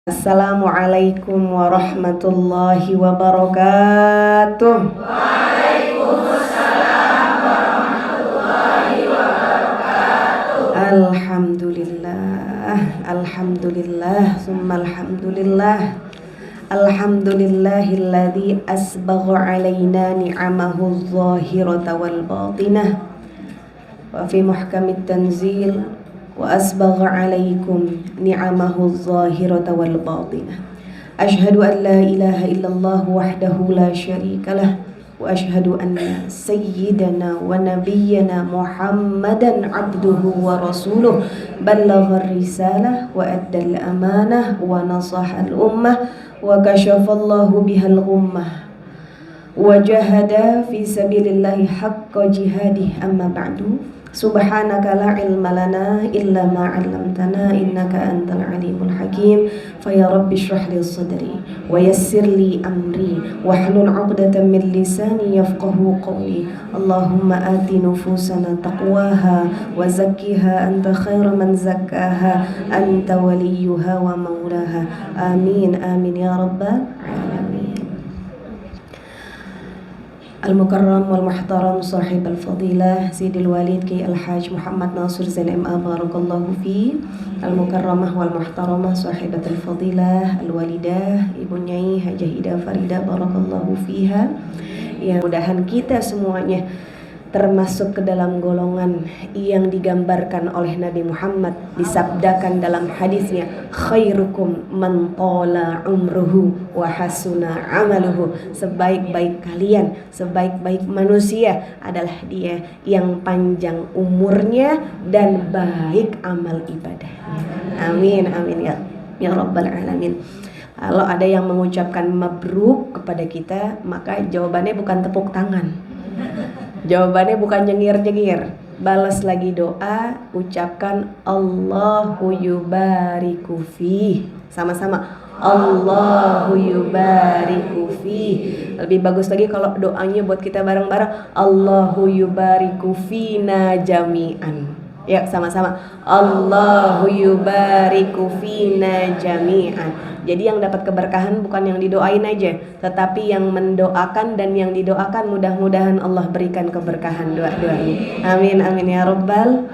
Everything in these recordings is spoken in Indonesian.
Assalamualaikum warahmatullahi wabarakatuh. Waalaikumsalam warahmatullahi wabarakatuh. Alhamdulillah, summa alhamdulillah. Alhamdulillahilladzi asbagha alaina ni'amahu adh-dhahirata wal batinah. Wa fi muhkamit tanzil wa asbagha alaikum ni'amahu adh-dhahirata wal batinah. Ashhadu an la ilaha illallah wahdahu la syarikalah wa ashhadu anna sayyidana wa nabiyyana Muhammadan abduhu wa rasuluh ballagha risalah wa addal amanah wa nasaha al-ummah wa kashafallahu bihal ghummah wa jahada fi sabilillahi haqqa jihadih. Amma ba'du, subhanaka la ilma lana illa ma 'allamtana innaka antal alimul hakim. Fa ya rabbi shrah li sadri wa yassir li amri wahlul 'uqdatam min lisani yafqahu qawli. Allahumma ati nufusana taqwaha wa zakkiha anta khairu man zakkaha anta waliyuha wa maulaha. Amin amin ya rabbal alamin. Al-Mukarram wal-Muhtaram Sahib al-Fadilah Sayyidil Walid Kiai Al-Haj Muhammad Nasir Zain MA Barakallahu fi. Al-Mukarramah wal-Muhtaramah Sahibat al-Fadilah Al-Walidah Ibu Nyai Hajah Ida Farida Barakallahu fiha. Yang mudahan kita semuanya termasuk ke dalam golongan yang digambarkan oleh Nabi Muhammad, disabdakan dalam hadisnya, khairukum man tala umruhu wa hasuna amaluhu. Sebaik-baik kalian, sebaik-baik manusia adalah dia yang panjang umurnya dan baik amal ibadahnya. Amin amin ya rabbal alamin. Kalau ada yang mengucapkan mabruk kepada kita, maka jawabannya bukan tepuk tangan. Jawabannya bukan nyengir-nyengir. Balas lagi doa, ucapkan Allahu yubariku fi. Sama-sama Allahu yubariku fi. Lebih bagus lagi kalau doanya buat kita bareng-bareng, Allahu yubariku fina jami'an. Ya, sama-sama Allahu yubariku fina jami'an. Jadi yang dapat keberkahan bukan yang didoain aja, tetapi yang mendoakan, dan yang didoakan mudah-mudahan Allah berikan keberkahan doa-doanya. Amin amin ya rabbal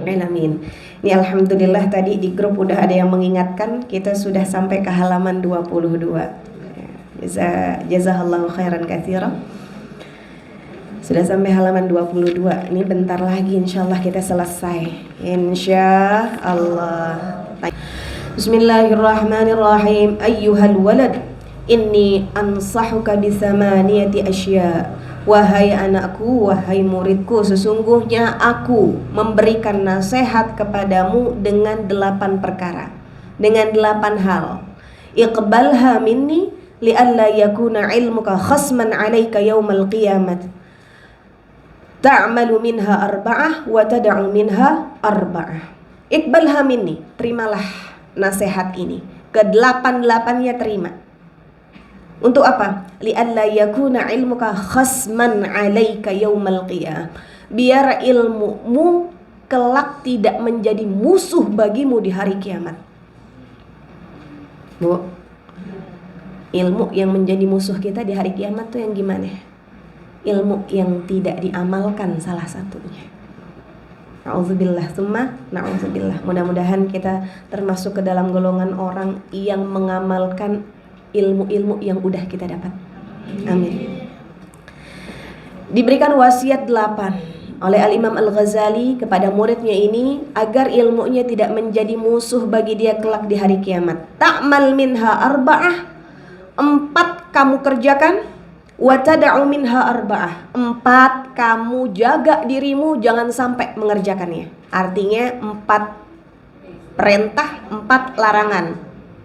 alamin. Ini alhamdulillah tadi di grup udah ada yang mengingatkan kita sudah sampai ke halaman 22. Jazakallahu khairan katsira. Sudah sampai halaman 22. Ini bentar lagi insyaallah kita selesai. Insyaallah. Bismillahirrahmanirrahim. Ayyuhal walad, inni ansahuka bithamaniyati asya. Wahai anakku, wahai muridku, sesungguhnya aku memberikan nasihat kepadamu dengan 8 perkara, dengan 8 hal. Iqbalha minni li'alla yakuna ilmuka khasman 'alaika yaumal qiyamah. Ta'malu minha arba'ah wa tad'u minha arba'ah. Iqbalha minni, terimalah nasihat ini. Ke-8-8-nya terima. Untuk apa? Li'alla yakuna ilmuka khasman 'alaika yaumal qiyamah. Biar ilmumu kelak tidak menjadi musuh bagimu di hari kiamat. Bu, ilmu yang menjadi musuh kita di hari kiamat tuh yang gimana? Ilmu yang tidak diamalkan salah satunya. Na'udzubillah, summa na'udzubillah. Mudah-mudahan kita termasuk ke dalam golongan orang yang mengamalkan ilmu-ilmu yang udah kita dapat. Amin. Diberikan wasiat 8 oleh Al-Imam Al-Ghazali kepada muridnya ini agar ilmunya tidak menjadi musuh bagi dia kelak di hari kiamat. Ta'mal minha arba'ah, 4 kamu kerjakan. Wa tad'u minha arba'ah, 4 kamu jaga dirimu jangan sampai mengerjakannya. Artinya 4 perintah, 4 larangan.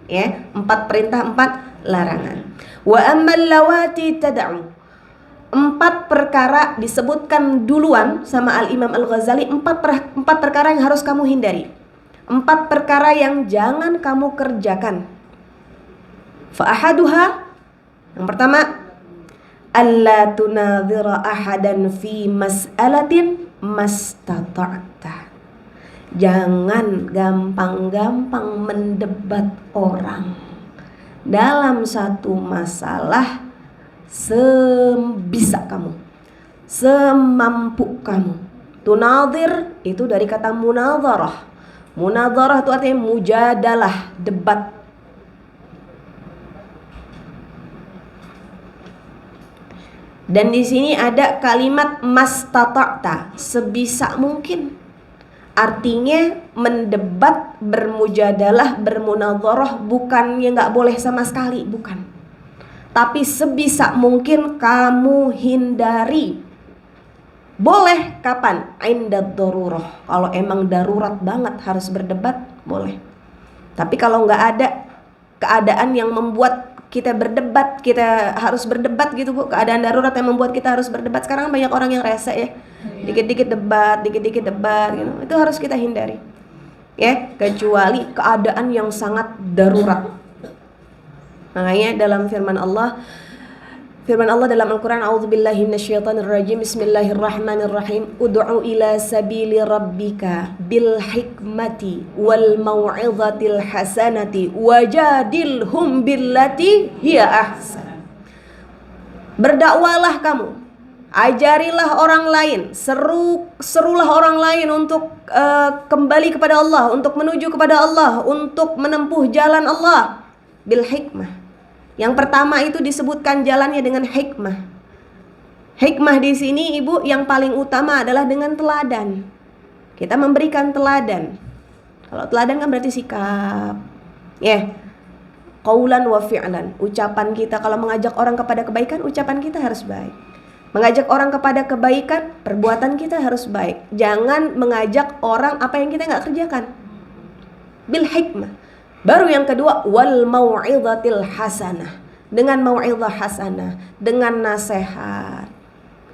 Ya, 4 perintah, 4 larangan. Wa ammal lawati tad'u, 4 perkara disebutkan duluan sama Al-Imam Al-Ghazali. 4 perkara yang harus kamu hindari, 4 perkara yang jangan kamu kerjakan. Fa ahaduha, yang pertama, alla tunadhira ahadan fi mas'alatin mastata'ta. Jangan gampang-gampang mendebat orang dalam satu masalah sebisa kamu, semampu kamu. Tunadhir itu dari kata munadharah. Munadharah itu artinya mujadalah, debat. Dan di sini ada kalimat mastata'ta, sebisa mungkin. Artinya mendebat, bermujadalah, bermunadharah bukannya nggak boleh sama sekali, bukan. Tapi sebisa mungkin kamu hindari. Boleh kapan? Indad darurah. Kalau emang darurat banget harus berdebat, boleh. Tapi kalau nggak ada keadaan yang membuat kita berdebat, kita harus berdebat gitu Bu, keadaan darurat yang membuat kita harus berdebat. Sekarang banyak orang yang rese ya, dikit-dikit debat gitu. Itu harus kita hindari ya, kecuali keadaan yang sangat darurat. Makanya dalam firman Allah dalam Al-Quran, a'udzubillahi minasyaitonirrajim, bismillahirrahmanirrahim, ud'u ila sabili rabbika bil hikmati wal mau'izatil hasanati wajadilhum billati hiya ahsan. Berdakwalah kamu, ajarilah orang lain, serulah orang lain untuk kembali kepada Allah, untuk menuju kepada Allah, untuk menempuh jalan Allah bil hikmah. Yang pertama itu disebutkan jalannya dengan hikmah. Hikmah di sini Ibu yang paling utama adalah dengan teladan. Kita memberikan teladan. Kalau teladan kan berarti sikap. Ya. Qaulan wa fi'lan. Ucapan kita kalau mengajak orang kepada kebaikan, ucapan kita harus baik. Mengajak orang kepada kebaikan, perbuatan kita harus baik. Jangan mengajak orang apa yang kita nggak kerjakan. Bil hikmah. Baru yang kedua, wal mau'izatil hasanah. Dengan mau'izah hasanah, dengan nasihat,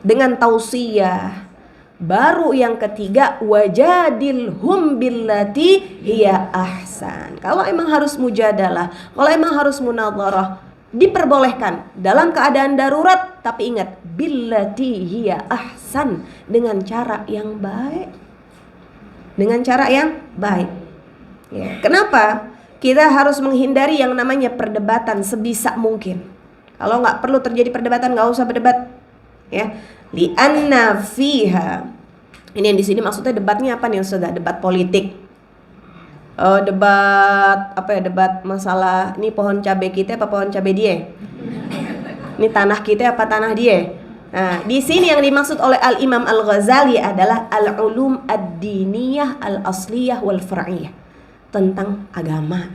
dengan tausiah. Baru yang ketiga, wajadilhum billati hiya ahsan. Kalau emang harus mujadalah, kalau emang harus munadharah, diperbolehkan dalam keadaan darurat, tapi ingat billati hiya ahsan, dengan cara yang baik. Dengan cara yang baik. Ya, kenapa? Kita harus menghindari yang namanya perdebatan sebisa mungkin. Kalau nggak perlu terjadi perdebatan, nggak usah berdebat. Ya, li'anna fiha. Ini yang di sini maksudnya debatnya apa nih Ustazah? Debat politik. Debat apa ya? Debat masalah ini pohon cabai kita apa pohon cabai dia? Ini tanah kita apa tanah dia? Nah, di sini yang dimaksud oleh Al-Imam Al-Ghazali adalah al-ulum ad-diniyah al-asliyah wal far'iyah. Tentang agama.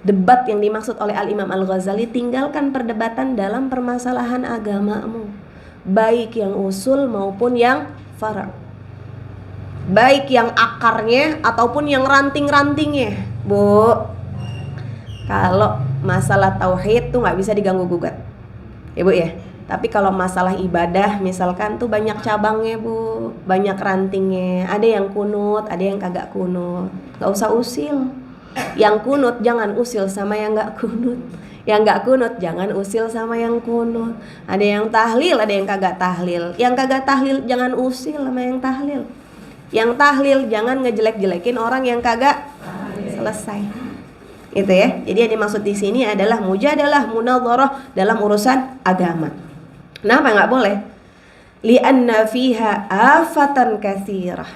Debat yang dimaksud oleh Al-Imam Al-Ghazali, tinggalkan perdebatan dalam permasalahan agamamu, baik yang usul maupun yang far', baik yang akarnya ataupun yang ranting-rantingnya. Bu, kalau masalah tauhid tuh nggak bisa diganggu gugat, Ibu ya. Tapi kalau masalah ibadah misalkan tuh banyak cabangnya Bu, banyak rantingnya. Ada yang kunut, ada yang kagak kunut. Gak usah usil. Yang kunut jangan usil sama yang gak kunut. Yang gak kunut jangan usil sama yang kunut. Ada yang tahlil, ada yang kagak tahlil. Yang kagak tahlil jangan usil sama yang tahlil. Yang tahlil jangan ngejelek-jelekin orang yang kagak selesai. Itu ya. Jadi yang dimaksud di sini adalah mujadalah, munadharah dalam urusan agama. Kenapa nggak boleh? Li'anna fiha afatan katsirah.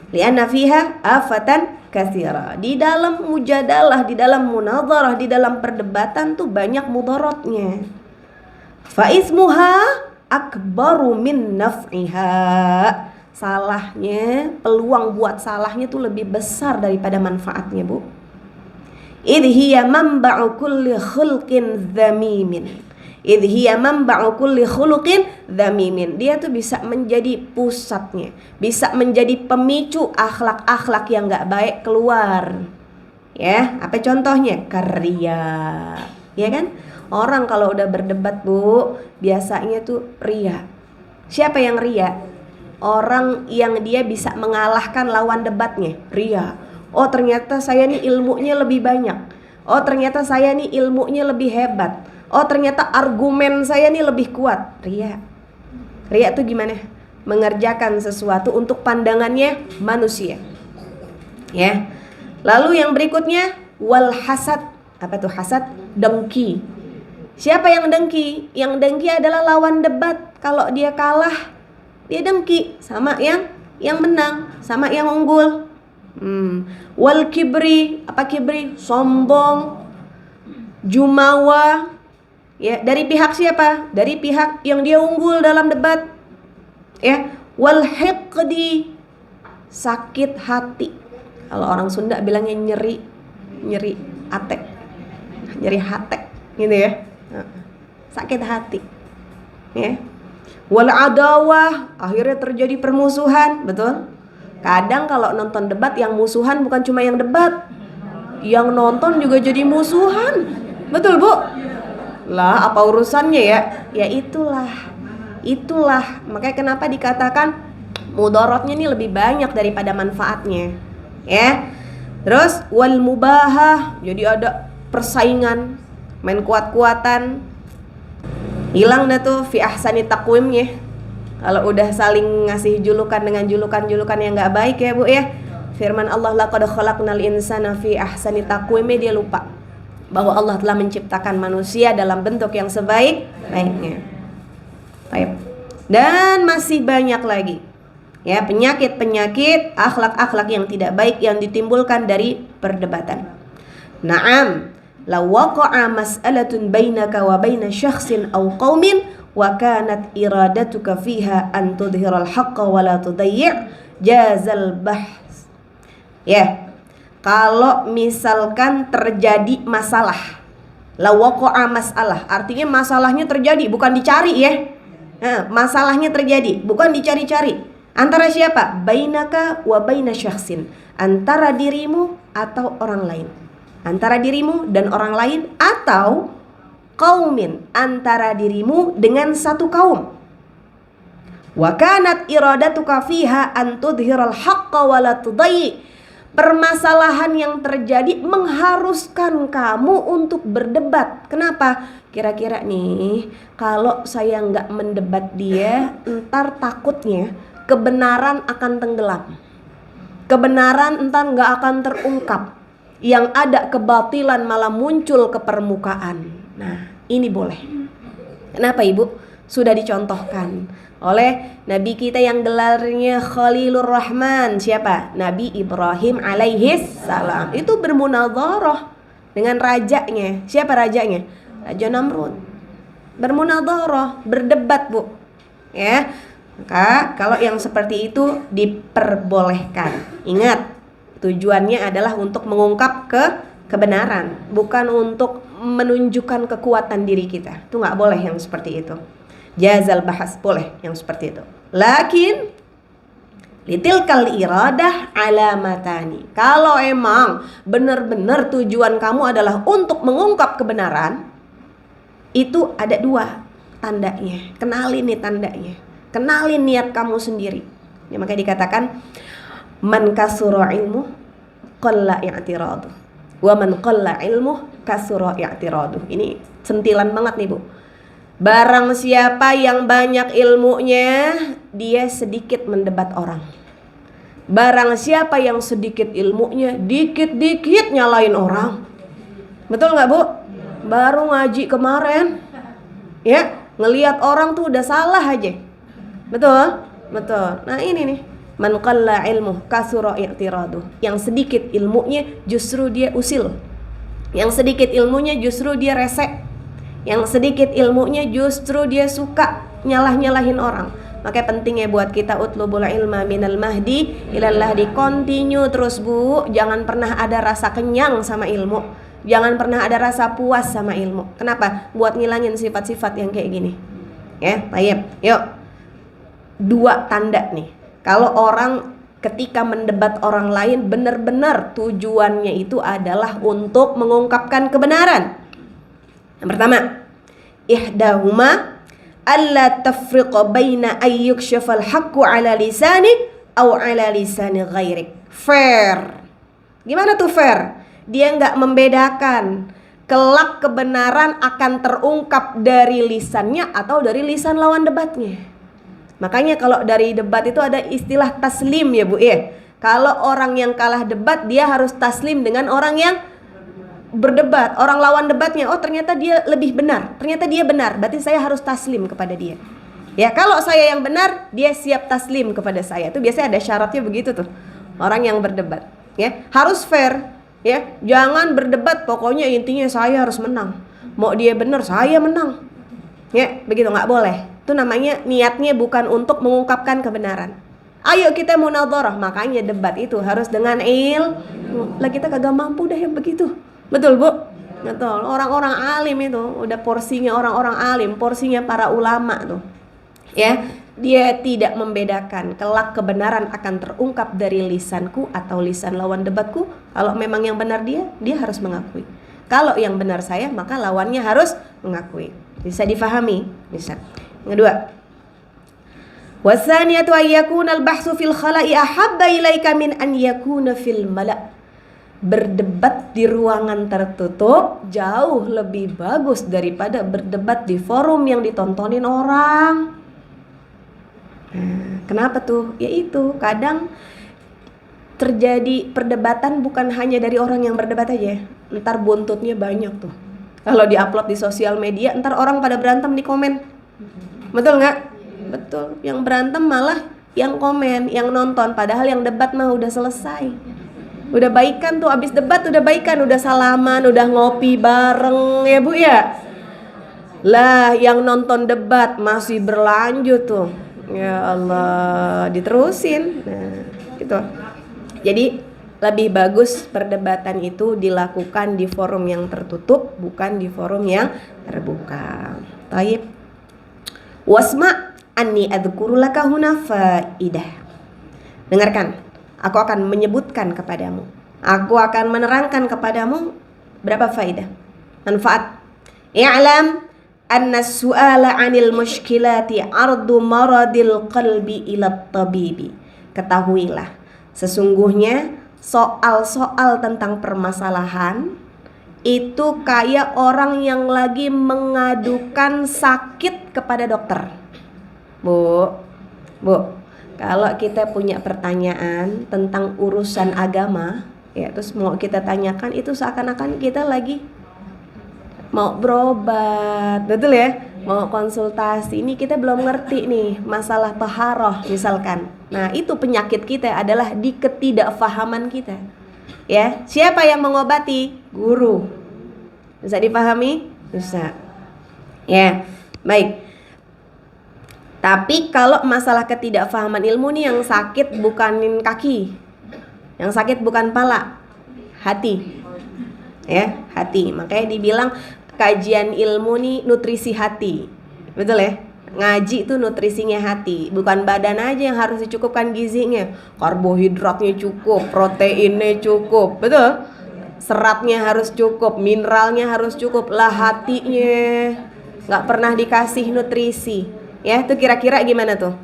Li'anna fiha afatan katsirah. Di dalam mujadalah, di dalam munadharah, di dalam perdebatan tuh banyak mudaratnya. Fa ismuha akbaru min naf'iha. Salahnya, peluang buat salahnya tuh lebih besar daripada manfaatnya, Bu. Idh hiya manba'u kulli khulqin dhamimin. Idh hiya manba'u kulli khuluqin dhamimin. Dia tuh bisa menjadi pusatnya, bisa menjadi pemicu akhlak-akhlak yang gak baik keluar. Ya, apa contohnya? Karya. Ya kan? Orang kalau udah berdebat, Bu, biasanya tuh ria. Siapa yang ria? Orang yang dia bisa mengalahkan lawan debatnya, ria. Oh, ternyata saya nih ilmunya lebih banyak. Oh, ternyata saya nih ilmunya lebih hebat. Oh, ternyata argumen saya nih lebih kuat. Ria. Ria tuh gimana? Mengerjakan sesuatu untuk pandangannya manusia. Ya. Lalu yang berikutnya wal hasad. Apa tuh hasad? Dengki. Siapa yang dengki? Yang dengki adalah lawan debat. Kalau dia kalah, dia dengki sama yang menang, sama yang unggul. Wal kibri. Apa kibri? Sombong, jumawa. Ya, dari pihak siapa? Dari pihak yang dia unggul dalam debat. Ya, wal hiqdi. Sakit hati. Kalau orang Sunda bilangnya nyeri atek, nyeri hatek, gitu ya. Sakit hati, ya. Wal adawah, akhirnya terjadi permusuhan, betul? Kadang kalau nonton debat yang musuhan bukan cuma yang debat, yang nonton juga jadi musuhan, betul Bu? Lah, apa urusannya ya? Ya itulah. Makanya kenapa dikatakan mudaratnya ini lebih banyak daripada manfaatnya, ya. Terus wal mubahah, jadi ada persaingan, main kuat-kuatan. Hilang dah tuh fi ahsani taqwimnya. Kalau udah saling ngasih julukan dengan julukan-julukan yang enggak baik ya Bu ya. Firman Allah laqad khalaqnal insana fi ahsani taqwimnya, dia lupa bahwa Allah telah menciptakan manusia dalam bentuk yang sebaik-baiknya. Baik. Dan masih banyak lagi. Ya, penyakit-penyakit, akhlak-akhlak yang tidak baik yang ditimbulkan dari perdebatan. Na'am, law waqa'a mas'alatun bainaka wa baina syakhsin aw qaumin wa kanat iradatuka fiha an tudhiral haqqa wa la tudayyi' jazal bahs. Ya. Kalau misalkan terjadi masalah, law waqa'a masalah, artinya masalahnya terjadi, bukan dicari ya. Masalahnya terjadi, bukan dicari-cari. Antara siapa? Bainaka wa baina syakhsin. Antara dirimu atau orang lain. Antara dirimu dan orang lain, atau qaumin, antara dirimu dengan satu kaum. Wa kanat iradatuka fiha an tudhiral haqqa wa la tudayyi. Permasalahan yang terjadi mengharuskan kamu untuk berdebat. Kenapa? Kira-kira nih, kalau saya nggak mendebat dia, ntar takutnya kebenaran akan tenggelam. Kebenaran entar nggak akan terungkap. Yang ada kebatilan malah muncul ke permukaan. Nah, ini boleh. Kenapa Ibu? Sudah dicontohkan oleh Nabi kita yang gelarnya Khalilur Rahman. Siapa? Nabi Ibrahim alaihis salam. Itu bermunadharah dengan rajanya. Siapa rajanya? Raja Namrud. Bermunadharah, berdebat Bu. Ya. Maka kalau yang seperti itu diperbolehkan. Ingat, tujuannya adalah untuk mengungkap kebenaran, bukan untuk menunjukkan kekuatan diri kita. Itu nggak boleh yang seperti itu. Jazal bahas boleh yang seperti itu. Lakin litilkal iradah alamatani. Kalau emang benar-benar tujuan kamu adalah untuk mengungkap kebenaran, itu ada dua tandanya. Kenalin nih tandanya. Kenalin niat kamu sendiri. Ya, makanya dikatakan man kasura ilmu qalla i'tiradu wa man qalla ilmu kasura i'tiradu. Ini sentilan banget nih Bu. Barang siapa yang banyak ilmunya, dia sedikit mendebat orang. Barang siapa yang sedikit ilmunya, dikit-dikit nyalain orang. Betul nggak Bu? Baru ngaji kemarin, ya, ngelihat orang tuh udah salah aja. Betul? Betul. Nah ini nih, man qalla ilmu kasura i'tiradu. Yang sedikit ilmunya justru dia usil. Yang sedikit ilmunya justru dia resek. Yang sedikit ilmunya justru dia suka nyalah-nyalahin orang. Makanya pentingnya buat kita utlubul ilma minal mahdi ilal lahdi. Continue terus Bu. Jangan pernah ada rasa kenyang sama ilmu. Jangan pernah ada rasa puas sama ilmu. Kenapa? Buat ngilangin sifat-sifat yang kayak gini. Ya, baik. Yuk. Dua tanda nih. Kalau orang ketika mendebat orang lain benar-benar tujuannya itu adalah untuk mengungkapkan kebenaran. Yang pertama, ihdahuma alla tafriqa baina ayyukshafal haqqu ala lisanik aw ala lisani ghairik. Fair. Gimana tuh fair? Dia nggak membedakan kelak kebenaran akan terungkap dari lisannya atau dari lisan lawan debatnya. Makanya kalau dari debat itu ada istilah taslim ya Bu ya. Kalau orang yang kalah debat, dia harus taslim dengan orang yang berdebat. Orang lawan debatnya, oh ternyata dia lebih benar, ternyata dia benar, berarti saya harus taslim kepada dia. Ya, kalau saya yang benar, dia siap taslim kepada saya. Itu biasanya ada syaratnya begitu tuh. Orang yang berdebat, ya, harus fair, ya. Jangan berdebat pokoknya intinya saya harus menang. Mau dia benar, saya menang. Ya, begitu nggak boleh. Itu namanya niatnya bukan untuk mengungkapkan kebenaran. Ayo kita munadharah, makanya debat itu harus dengan ilmu. Lah kita kagak mampu dah yang begitu. Betul, Bu? Betul. Orang-orang alim itu udah porsinya orang-orang alim, porsinya para ulama tuh. Ya, dia tidak membedakan kelak kebenaran akan terungkap dari lisanku atau lisan lawan debatku. Kalau memang yang benar dia harus mengakui. Kalau yang benar saya, maka lawannya harus mengakui. Bisa difahami? Bisa. Yang kedua, wasaniyatu ayyakuna al-bahsu fil khala'i ahabba ilaika min an yakuna fil mala'. Berdebat di ruangan tertutup jauh lebih bagus daripada berdebat di forum yang ditontonin orang. Kenapa tuh? Ya itu, kadang terjadi perdebatan bukan hanya dari orang yang berdebat aja. Ntar buntutnya banyak tuh. Kalau diupload di sosial media, ntar orang pada berantem di komen. Betul nggak? Betul. Yang berantem malah yang komen, yang nonton. Padahal yang debat mah udah selesai. Udah baikan tuh, abis debat udah baikan, udah salaman, udah ngopi bareng, ya Bu ya. Lah yang nonton debat masih berlanjut tuh. Ya Allah, diterusin. Nah, gitu. Jadi lebih bagus perdebatan itu dilakukan di forum yang tertutup, bukan di forum yang terbuka. Taib. Wasma anni adzkuru laka huna faidah. Dengarkan, aku akan menyebutkan kepadamu, aku akan menerangkan kepadamu berapa faidah, manfaat. I'lam anna su'ala 'anil mushkilati 'ardu maradil qalbi ila tabibi. Ketahuilah, sesungguhnya soal-soal tentang permasalahan itu kayak orang yang lagi mengadukan sakit kepada dokter. Bu, kalau kita punya pertanyaan tentang urusan agama, ya terus mau kita tanyakan, itu seakan-akan kita lagi mau berobat, betul ya? Mau konsultasi, ini kita belum ngerti nih masalah taharah misalkan. Nah itu penyakit kita adalah di ketidakfahaman kita. Ya, siapa yang mengobati? Guru. Bisa dipahami? Bisa. Ya, baik. Tapi kalau masalah ketidakfahaman ilmu nih, yang sakit bukan kaki, yang sakit bukan pala, hati. Ya, hati. Makanya dibilang kajian ilmu nih nutrisi hati. Betul ya? Ngaji itu nutrisinya hati, bukan badan aja yang harus dicukupkan gizinya. Karbohidratnya cukup, proteinnya cukup, betul? Seratnya harus cukup, mineralnya harus cukup. Lah hatinya nggak pernah dikasih nutrisi. Ya, itu kira-kira gimana tuh?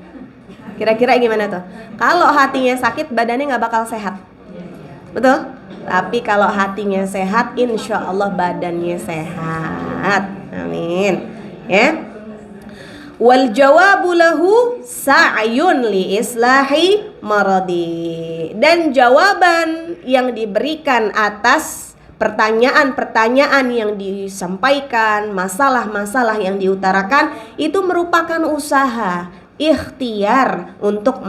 Kira-kira gimana tuh? Kalau hatinya sakit, badannya nggak bakal sehat. Betul? Tapi kalau hatinya sehat, insya Allah badannya sehat. Amin. Ya. Wal jawabu lahu sa'yun li islahi maradi. Dan jawaban yang diberikan atas pertanyaan-pertanyaan yang disampaikan, masalah-masalah yang diutarakan, itu merupakan usaha, ikhtiar untuk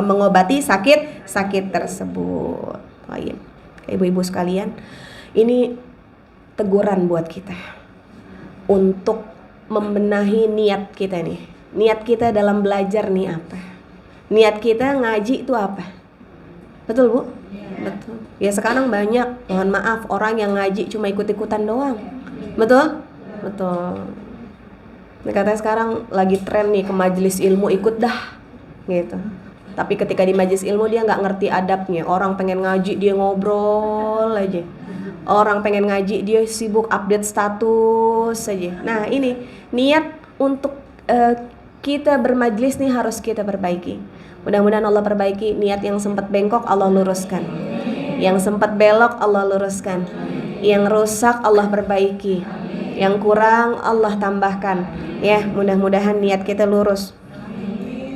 mengobati sakit-sakit tersebut. Baik. Ibu-ibu sekalian, ini teguran buat kita untuk membenahi niat kita nih. Niat kita dalam belajar nih apa? Niat kita ngaji itu apa? Betul Bu? Betul. Ya sekarang banyak, mohon maaf, orang yang ngaji cuma ikut-ikutan doang. Betul? Betul. Ini katanya sekarang lagi tren nih ke majelis ilmu, ikut dah gitu. Tapi ketika di majelis ilmu dia nggak ngerti adabnya. Orang pengen ngaji dia ngobrol aja. Orang pengen ngaji dia sibuk update status saja. Nah ini niat untuk kita bermajlis nih harus kita perbaiki. Mudah-mudahan Allah perbaiki. Niat yang sempat bengkok Allah luruskan, yang sempat belok Allah luruskan, yang rusak Allah perbaiki, yang kurang Allah tambahkan. Ya, mudah-mudahan niat kita lurus.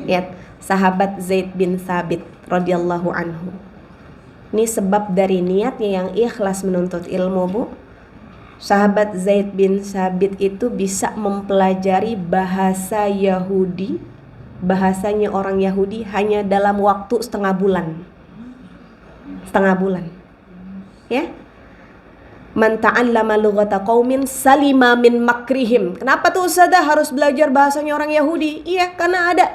Lihat sahabat Zaid bin Thabit radhiyallahu anhu. Ini sebab dari niatnya yang ikhlas menuntut ilmu, Bu. Sahabat Zaid bin Sabit itu bisa mempelajari bahasa Yahudi, bahasanya orang Yahudi hanya dalam waktu setengah bulan. Setengah bulan. Ya. Man ta'allama lughata qaumin salima min makrihim. Kenapa tuh Ustazah harus belajar bahasanya orang Yahudi? Iya, karena ada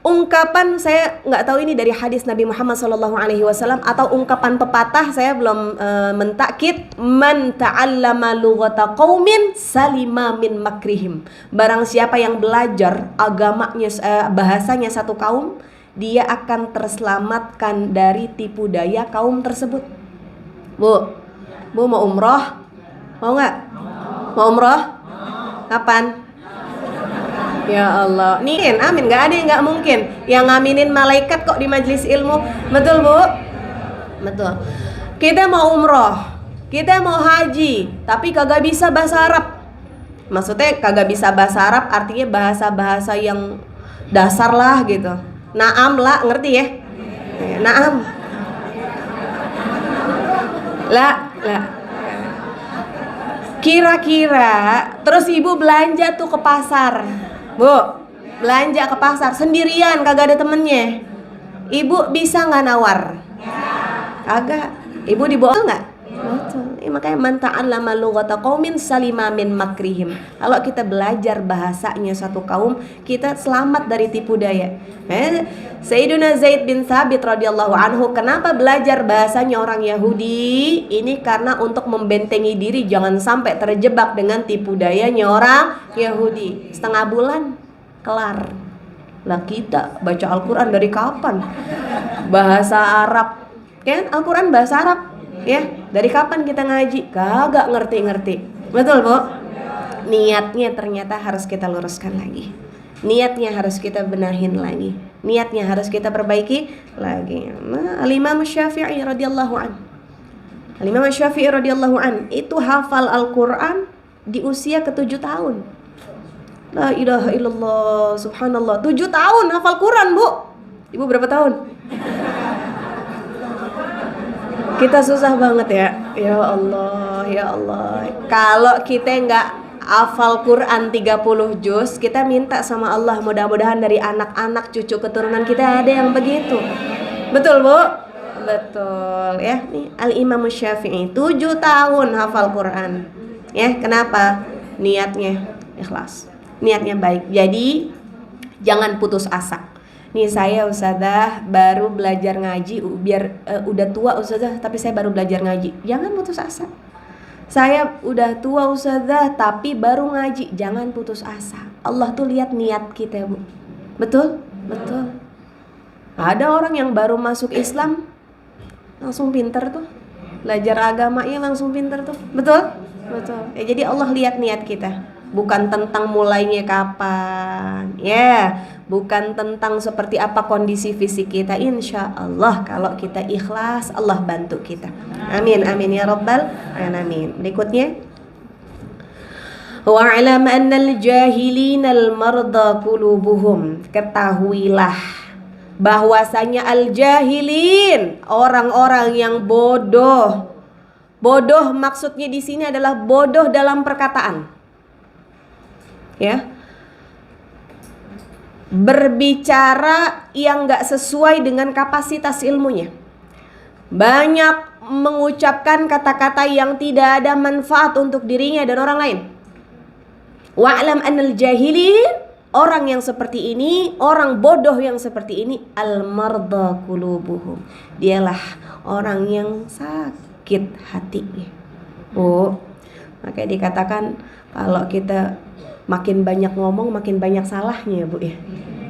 ungkapan, saya nggak tahu ini dari hadis Nabi Muhammad SAW atau ungkapan pepatah, saya belum mentakkid. Man ta'allama lughata qaumin salima min makrihim. Barang siapa yang belajar agamanya, bahasanya satu kaum, dia akan terselamatkan dari tipu daya kaum tersebut. Bu mau umroh? Mau nggak? Mau umroh? Kapan? Ya Allah, nih amin, nggak ada yang nggak mungkin. Yang ngaminin malaikat kok di majelis ilmu, betul Bu? Betul. Kita mau umroh, kita mau haji, tapi kagak bisa bahasa Arab. Maksudnya kagak bisa bahasa Arab, artinya bahasa-bahasa yang dasar lah gitu. Naam lah, ngerti ya? Naam. Lah. Kira-kira terus ibu belanja tuh ke pasar, Bu, belanja ke pasar sendirian, kagak ada temennya. Ibu bisa nggak nawar? Kagak. Ibu dibawa nggak? Makanya man ta'allama lughata qaumin salima min makrihim. Kalau kita belajar bahasanya satu kaum, kita selamat dari tipu daya. Sayyiduna Zaid bin Sabit radhiyallahu anhu, kenapa belajar bahasanya orang Yahudi? Ini karena untuk membentengi diri jangan sampai terjebak dengan tipu dayanya orang Yahudi. Setengah bulan kelar. Lah kita baca Al-Quran dari kapan? Bahasa Arab, kan? Al-Quran bahasa Arab. Ya, dari kapan kita ngaji? Kagak ngerti-ngerti. Betul, Bu? Niatnya ternyata harus kita luruskan lagi. Niatnya harus kita benahin lagi. Niatnya harus kita perbaiki lagi. Nah, Al-Imam Syafi'i radhiyallahu an. Al-Imam Syafi'i radhiyallahu an itu hafal Al-Quran di usia ke-7 tahun. La ilaha illallah, subhanallah. 7 tahun hafal Quran, Bu. Ibu berapa tahun? Kita susah banget ya. Ya Allah, ya Allah. Kalau kita nggak hafal Quran 30 juz, kita minta sama Allah mudah-mudahan dari anak-anak cucu keturunan kita ada yang begitu. Betul, Bu? Betul ya. Nih Al-Imam Syafi'i 7 tahun hafal Quran. Ya, kenapa? Niatnya ikhlas. Niatnya baik. Jadi jangan putus asa. Nih saya Ustazah baru belajar ngaji, biar udah tua Ustazah tapi saya baru belajar ngaji. Jangan putus asa. Saya udah tua Ustazah tapi baru ngaji. Jangan putus asa. Allah tuh lihat niat kita, Bu. Betul? Betul. Ada orang yang baru masuk Islam langsung pinter tuh. Belajar agamanya langsung pinter tuh. Betul? Betul. Jadi Allah lihat niat kita. Bukan tentang mulainya kapan, ya, bukan tentang seperti apa kondisi fisik kita. Insya Allah kalau kita ikhlas, Allah bantu kita. Amin, amin ya rabbal alamin. Berikutnya, wa'lam annal jahilina al-marda qulubuhum. Ketahuilah bahwasanya al-jahilin, orang-orang yang bodoh. Bodoh maksudnya di sini adalah bodoh dalam perkataan. Ya, berbicara yang gak sesuai dengan kapasitas ilmunya, banyak mengucapkan kata-kata yang tidak ada manfaat untuk dirinya dan orang lain. Wa'lam annal jahilin, orang yang seperti ini, orang bodoh yang seperti ini, al-marda qulubuhum, dialah orang yang sakit hatinya. Bu, makanya dikatakan kalau kita makin banyak ngomong, makin banyak salahnya, Bu ya.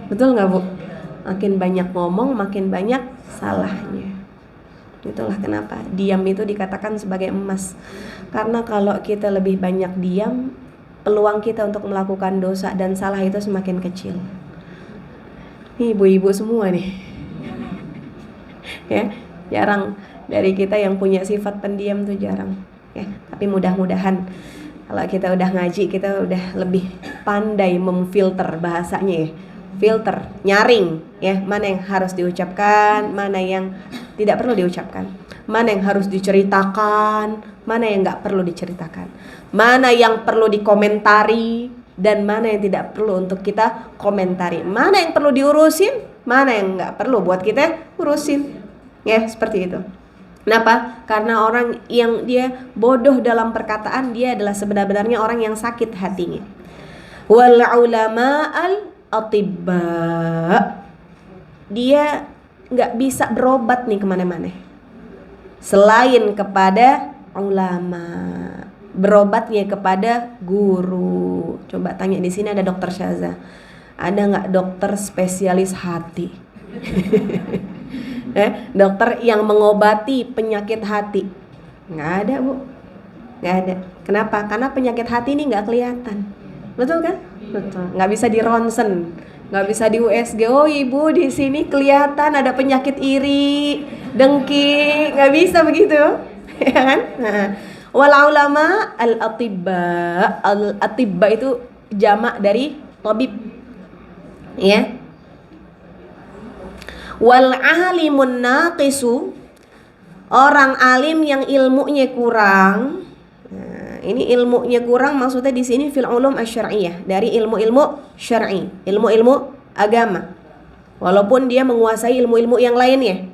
Betul nggak, Bu? Makin banyak ngomong, makin banyak salahnya. Itulah kenapa diam itu dikatakan sebagai emas. Karena kalau kita lebih banyak diam, peluang kita untuk melakukan dosa dan salah itu semakin kecil. Ini ibu-ibu semua nih. Ya, jarang dari kita yang punya sifat pendiam tuh jarang. Ya, tapi mudah-mudahan kalau kita udah ngaji, kita udah lebih pandai memfilter bahasanya ya. filter, nyaring ya, mana yang harus diucapkan, mana yang tidak perlu diucapkan, mana yang harus diceritakan, mana yang nggak perlu diceritakan, mana yang perlu dikomentari dan mana yang tidak perlu untuk kita komentari, mana yang perlu diurusin, mana yang nggak perlu buat kita urusin, ya seperti itu. Kenapa? Karena orang yang dia bodoh dalam perkataan, dia adalah sebenarnya orang yang sakit hatinya. Wal ulama al atibba, dia nggak bisa berobat nih kemana-mana selain kepada ulama, berobatnya kepada guru. Coba tanya di sini, ada dokter Syaza, ada nggak dokter spesialis hati? Dokter yang mengobati penyakit hati? Nggak ada, Bu, nggak ada. Kenapa? Karena penyakit hati ini nggak kelihatan, betul kan? Betul. Nggak bisa di ronsen, nggak bisa di USG. Oh ibu di sini kelihatan ada penyakit iri, dengki, nggak bisa begitu, ya kan? Wal ulama al atibba itu jamak dari tabib, ya. Wal alimun naqisu, orang alim yang ilmunya kurang. Nah, ini ilmunya kurang maksudnya di sini fil ulum asy-syar'iyyah, dari ilmu-ilmu syar'i, ilmu-ilmu agama. Walaupun dia menguasai ilmu-ilmu yang lainnya,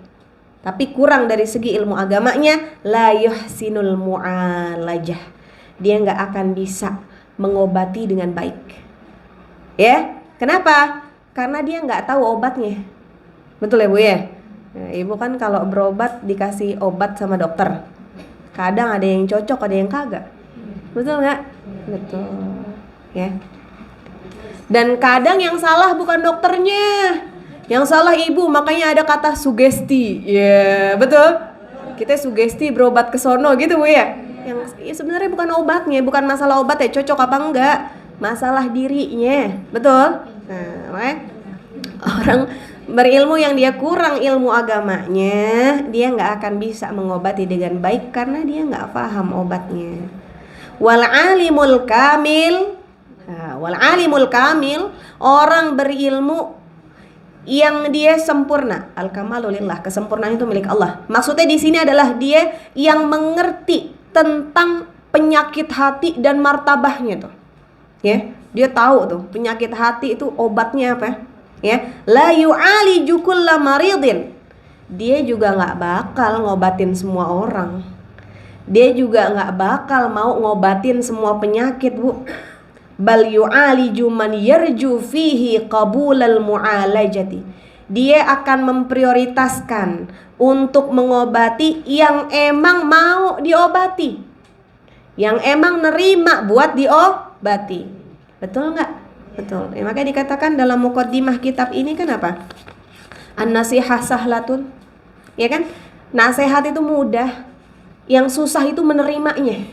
tapi kurang dari segi ilmu agamanya, la yuhsinul mu'alajah, dia nggak akan bisa mengobati dengan baik. Ya, kenapa? Karena dia nggak tahu obatnya. Betul ya Bu ya? Nah, ibu kan kalau berobat dikasih obat sama dokter, kadang ada yang cocok, ada yang kagak. Betul nggak? Betul, ya. Dan kadang yang salah bukan dokternya, yang salah ibu. Makanya ada kata sugesti, ya betul. Kita sugesti berobat ke sono gitu Bu ya. Yang ya sebenarnya bukan obatnya, bukan masalah obat ya cocok apa enggak, masalah dirinya, betul. Nah, orang berilmu yang dia kurang ilmu agamanya, dia nggak akan bisa mengobati dengan baik karena dia nggak paham obatnya. Wal alimul kamil, wal alimul kamil, orang berilmu yang dia sempurna. Al kamalu lillah, kesempurnaan itu milik Allah. Maksudnya di sini adalah dia yang mengerti tentang penyakit hati dan martabahnya tuh. Ya, dia tahu tuh penyakit hati itu obatnya apa. Ya, la yu'aliju kulla maridin, dia juga nggak bakal ngobatin semua orang, dia juga nggak bakal mau ngobatin semua penyakit Bu. Bal yu'aliju man yarju fihi qabulal mu'alajati, dia akan memprioritaskan untuk mengobati yang emang mau diobati, yang emang nerima buat diobati. Betul nggak? Betul. Ya, makanya dikatakan dalam muqaddimah kitab ini kan apa? An-nasihah sahlatun. Ya kan? Nasihat itu mudah, yang susah itu menerimanya.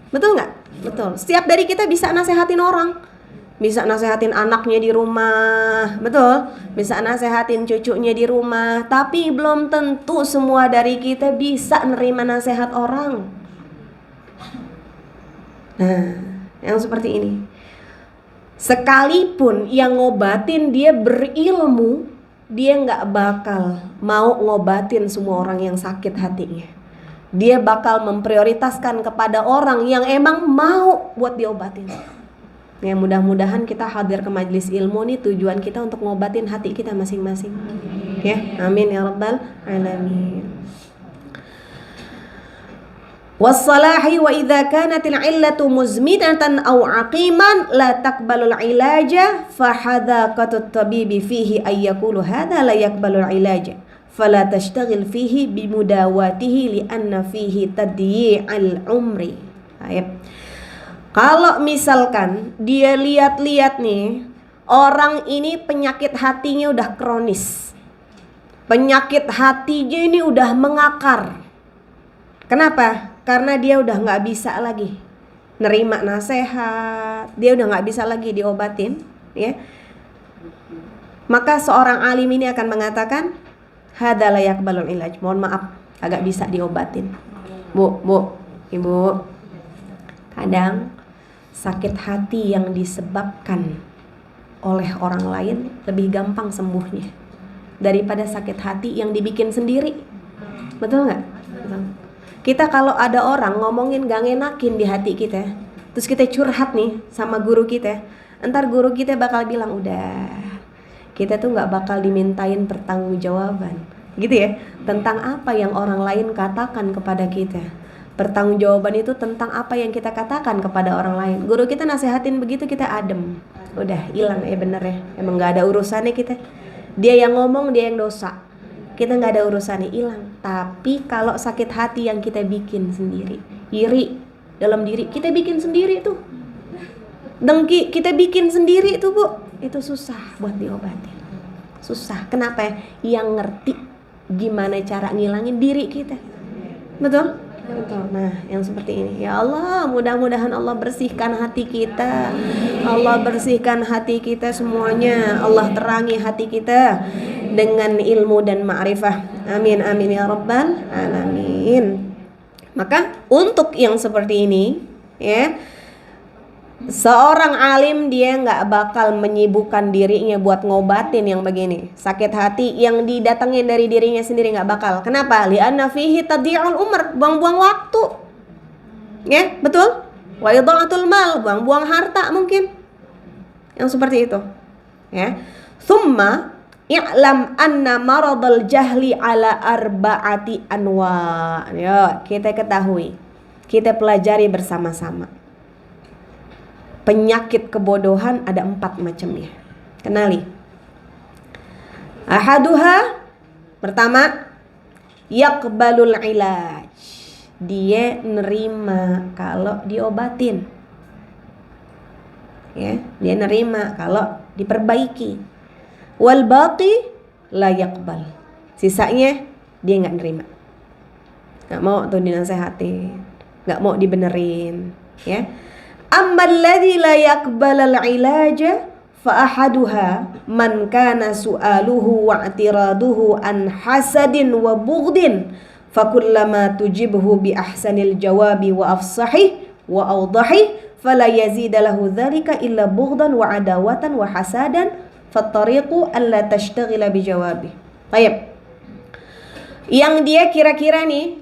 Betul nggak? Betul. Setiap dari kita bisa nasehatin orang. Bisa nasehatin anaknya di rumah, betul? Bisa nasehatin cucunya di rumah, tapi belum tentu semua dari kita bisa nerima nasihat orang. Nah, yang seperti ini. Sekalipun yang ngobatin dia berilmu, dia nggak bakal mau ngobatin semua orang yang sakit hatinya. Dia bakal memprioritaskan kepada orang yang emang mau buat diobatin. Ya, mudah-mudahan kita hadir ke majelis ilmu nih tujuan kita untuk ngobatin hati kita masing-masing. Ya, amin ya rabbal alamin. Wassalahi wa idza kanat al-illatu muzminatan aw aqiman la taqbalu al-ilaja fa hadaqatu at-tabibi fihi ay yaqulu hadha la yaqbalu al-ilaja fala tashtaghil fihi bimudawatihi li anna fihi tadyi'al umri. Kalau misalkan dia lihat-lihat nih, orang ini penyakit hatinya udah kronis, penyakit hatinya ini udah mengakar. Kenapa? Karena dia udah nggak bisa lagi nerima nasihat, dia udah nggak bisa lagi diobatin, ya. Maka seorang alim ini akan mengatakan, hadza la yaqbalul ilaj, mohon maaf, agak bisa diobatin. Bu, ibu, kadang sakit hati yang disebabkan oleh orang lain lebih gampang sembuhnya daripada sakit hati yang dibikin sendiri. Betul nggak? Betul. Kita kalau ada orang ngomongin gak ngenakin di hati kita, terus kita curhat nih sama guru kita, entar guru kita bakal bilang, udah, kita tuh gak bakal dimintain pertanggungjawaban, gitu ya, tentang apa yang orang lain katakan kepada kita. Pertanggungjawaban itu tentang apa yang kita katakan kepada orang lain. Guru kita nasihatin begitu, kita adem, udah hilang ya, bener ya, emang gak ada urusannya kita. Dia yang ngomong, dia yang dosa, kita gak ada urusannya, hilang. Tapi kalau sakit hati yang kita bikin sendiri, iri dalam diri kita bikin sendiri tuh, dengki kita bikin sendiri tuh Bu, itu susah buat diobatin. Susah. Kenapa ya? Yang ngerti gimana cara ngilangin diri kita. Betul? Betul. Nah, yang seperti ini. Ya Allah, mudah-mudahan Allah bersihkan hati kita. Allah bersihkan hati kita semuanya. Allah terangi hati kita dengan ilmu dan ma'rifah. Amin amin ya rabbal alamin. Maka untuk yang seperti ini, ya, seorang alim dia nggak bakal menyibukkan dirinya buat ngobatin yang begini. Sakit hati yang didatengin dari dirinya sendiri nggak bakal. Kenapa? Li'anna fihi tadhi'ul umr, buang-buang waktu. Ya, betul? Wa idha'atul mal, buang-buang harta mungkin. Yang seperti itu. Ya. Tsumma i'lam anna maradul jahli ala arba'ati anwa. Ya, kita ketahui. Kita pelajari bersama-sama. Penyakit kebodohan ada 4 macamnya. Kenali. Ahaduha, pertama, yaqbalul ilaj. Dia nerima kalau diobatin. Ya, dia nerima kalau diperbaiki. Wal baqi la yaqbal. Sisanya dia enggak nerima. Enggak mau tuh dinasehatin, enggak mau dibenerin, ya. Amma alladhi la yaqbalal ilaja fa ahaduha man kana su'aluhu wa i'tiraduhu an hasadin wa bughdin fa kullama tujibhu bi ahsanil jawabi wa afsahi wa awdahi fala yazida lahu dhalika illa bughdan wa adawatan wa hasadan fattariqu alla tashtaghila bi jawabi. Baik. Yang dia kira-kira nih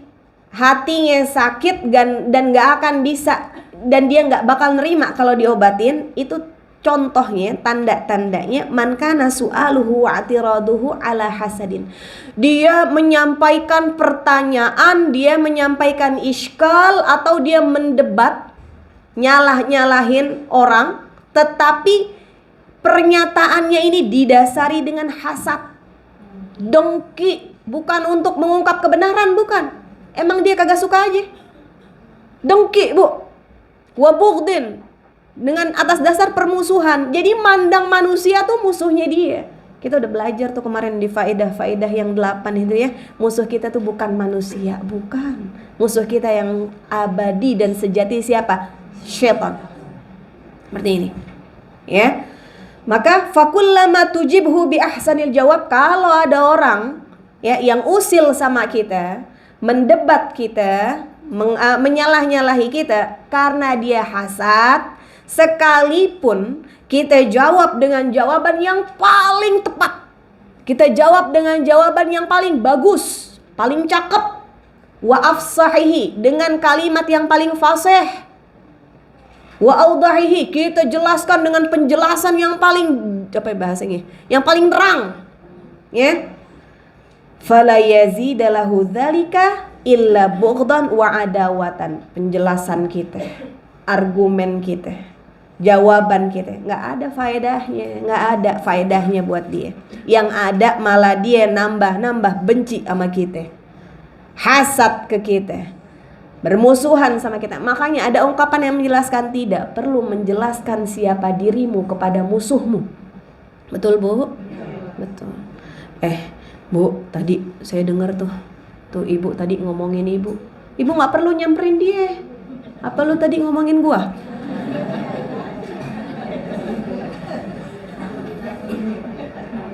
hatinya sakit dan gak akan bisa, dan dia nggak bakal nerima kalau diobatin, itu contohnya, tanda-tandanya man kana su'aluhu wa i'tiraduhu ala hasadin. Dia menyampaikan pertanyaan, dia menyampaikan iskal, atau dia mendebat, nyalah-nyalahin orang, tetapi pernyataannya ini didasari dengan hasad, dengki, bukan untuk mengungkap kebenaran, bukan. Emang dia kagak suka aja. Dengki, Bu. Wabughdin, dengan atas dasar permusuhan. Jadi mandang manusia tuh musuhnya dia. Kita udah belajar tuh kemarin di faedah-faedah yang 8 itu ya. Musuh kita tuh bukan manusia, bukan. Musuh kita yang abadi dan sejati siapa? Syaitan. Seperti ini. Ya. Maka fakullama tujibhu bi ahsanil jawab, kalau ada orang ya yang usil sama kita, mendebat kita, menyalah-nyalahi kita karena dia hasad, sekalipun kita jawab dengan jawaban yang paling tepat, kita jawab dengan jawaban yang paling bagus, paling cakep, wa afsahihi, dengan kalimat yang paling fasih, wa audahihi, kita jelaskan dengan penjelasan yang paling, apa bahasanya, yang paling terang, ya, fala yazidalahu dzalika illa bughdan wa adawatan. Penjelasan kita, argumen kita, jawaban kita nggak ada faedahnya, nggak ada faedahnya buat dia. Yang ada malah dia nambah benci sama kita, hasad ke kita, bermusuhan sama kita. Makanya ada ungkapan yang menjelaskan tidak perlu menjelaskan siapa dirimu kepada musuhmu. Betul Bu? Betul. Bu, tadi saya dengar tuh ibu tadi ngomongin ibu nggak perlu nyamperin dia. Apa lu tadi ngomongin gua?